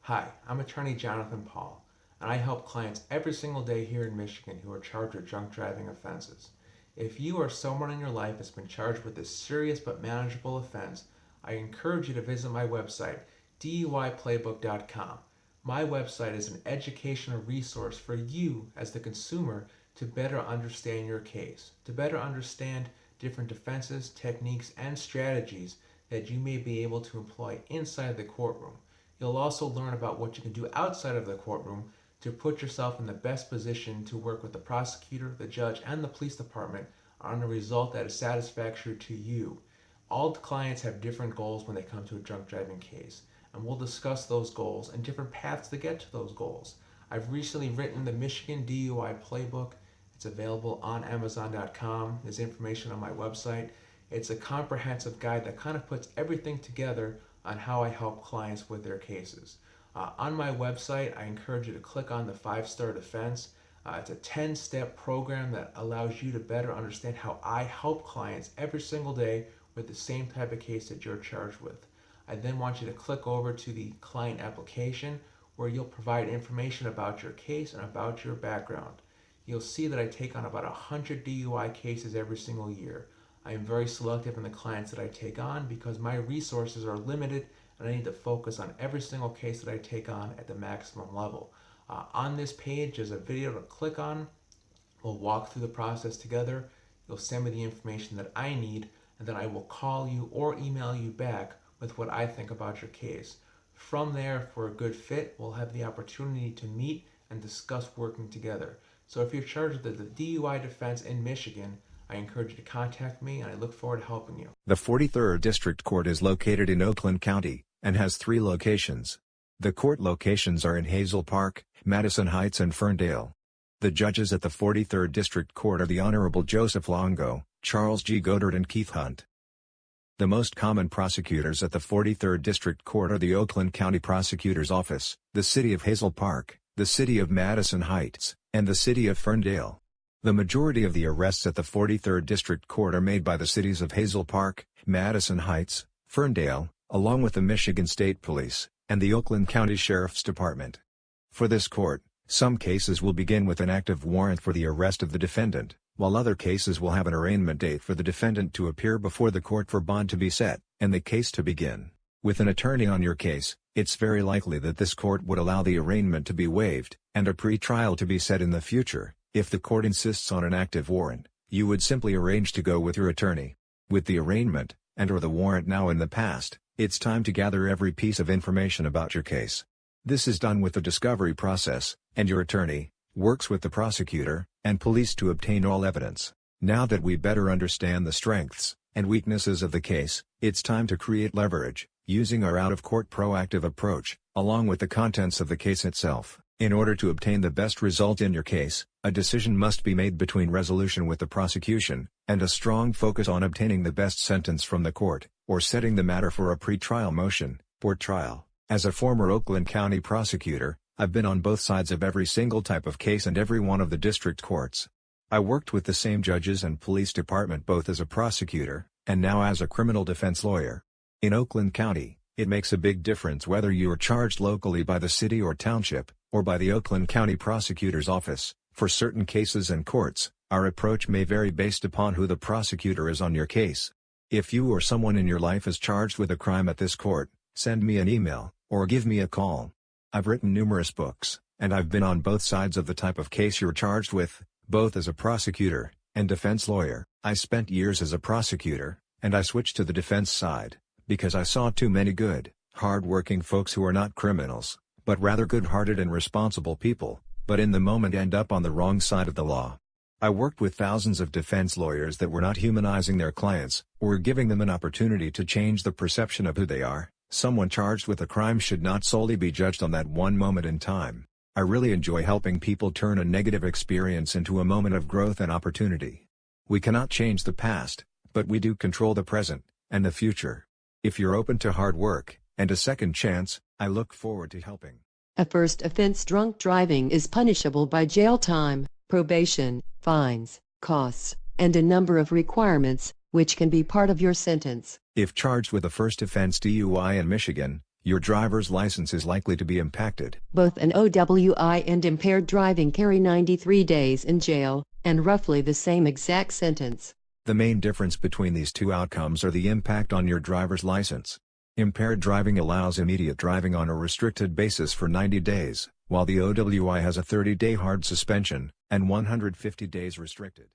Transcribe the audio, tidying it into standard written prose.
Hi, I'm attorney Jonathan Paul, and I help clients every single day here in Michigan who are charged with drunk driving offenses. If you or someone in your life has been charged with a serious but manageable offense, I encourage you to visit my website, DUIPlaybook.com. My website is an educational resource for you as the consumer to better understand your case, to better understand different defenses, techniques, and strategies that you may be able to employ inside the courtroom. You'll also learn about what you can do outside of the courtroom to put yourself in the best position to work with the prosecutor, the judge, and the police department on a result that is satisfactory to you. All the clients have different goals when they come to a drunk driving case, and we'll discuss those goals and different paths to get to those goals. I've recently written the Michigan DUI Playbook. It's available on Amazon.com. There's information on my website. It's a comprehensive guide that kind of puts everything together on how I help clients with their cases. On my website, I encourage you to click on the 5-star defense. It's a 10-step program that allows you to better understand how I help clients every single day with the same type of case that you're charged with. I then want you to click over to the client application where you'll provide information about your case and about your background. You'll see that I take on about 100 DUI cases every single year. I am very selective in the clients that I take on because my resources are limited and I need to focus on every single case that I take on at the maximum level. On this page, there's a video to click on. We'll walk through the process together. You'll send me the information that I need, and then I will call you or email you back with what I think about your case. From there, if we're a good fit, we'll have the opportunity to meet and discuss working together. So if you're charged with the DUI defense in Michigan, I encourage you to contact me, and I look forward to helping you. The 43rd District Court is located in Oakland County, and has 3 locations. The court locations are in Hazel Park, Madison Heights and Ferndale. The judges at the 43rd District Court are the Honorable Joseph Longo, Charles G. Goedert and Keith P. The most common prosecutors at the 43rd District Court are the Oakland County Prosecutor's Office, the City of Hazel Park, the City of Madison Heights, and the City of Ferndale. The majority of the arrests at the 43rd District Court are made by the cities of Hazel Park, Madison Heights, Ferndale, along with the Michigan State Police, and the Oakland County Sheriff's Department. For this court, some cases will begin with an active warrant for the arrest of the defendant, while other cases will have an arraignment date for the defendant to appear before the court for bond to be set, and the case to begin. With an attorney on your case, it's very likely that this court would allow the arraignment to be waived, and a pre-trial to be set in the future. If the court insists on an active warrant, you would simply arrange to go with your attorney. With the arraignment, and/or the warrant now in the past, it's time to gather every piece of information about your case. This is done with the discovery process, and your attorney works with the prosecutor and police to obtain all evidence. Now that we better understand the strengths and weaknesses of the case, it's time to create leverage, using our out-of-court proactive approach, along with the contents of the case itself. In order to obtain the best result in your case, a decision must be made between resolution with the prosecution, and a strong focus on obtaining the best sentence from the court, or setting the matter for a pre-trial motion, for trial. As a former Oakland County prosecutor, I've been on both sides of every single type of case and every one of the district courts. I worked with the same judges and police department both as a prosecutor, and now as a criminal defense lawyer. In Oakland County, it makes a big difference whether you are charged locally by the city or township, or by the Oakland County Prosecutor's Office. For certain cases and courts, our approach may vary based upon who the prosecutor is on your case. If you or someone in your life is charged with a crime at this court, send me an email, or give me a call. I've written numerous books, and I've been on both sides of the type of case you're charged with, both as a prosecutor and defense lawyer. I spent years as a prosecutor, and I switched to the defense side, because I saw too many good, hard-working folks who are not criminals, but rather good-hearted and responsible people, but in the moment end up on the wrong side of the law. I worked with thousands of defense lawyers that were not humanizing their clients, or giving them an opportunity to change the perception of who they are. Someone charged with a crime should not solely be judged on that one moment in time. I really enjoy helping people turn a negative experience into a moment of growth and opportunity. We cannot change the past, but we do control the present, and the future. If you're open to hard work, and a second chance, I look forward to helping. A first offense drunk driving is punishable by jail time, probation, fines, costs, and a number of requirements, which can be part of your sentence. If charged with a first offense DUI in Michigan, Your driver's license is likely to be impacted. Both an OWI and impaired driving carry 93 days in jail, and roughly the same exact sentence. The main difference between these two outcomes are the impact on your driver's license. Impaired driving allows immediate driving on a restricted basis for 90 days, while the OWI has a 30-day hard suspension, and 150 days restricted.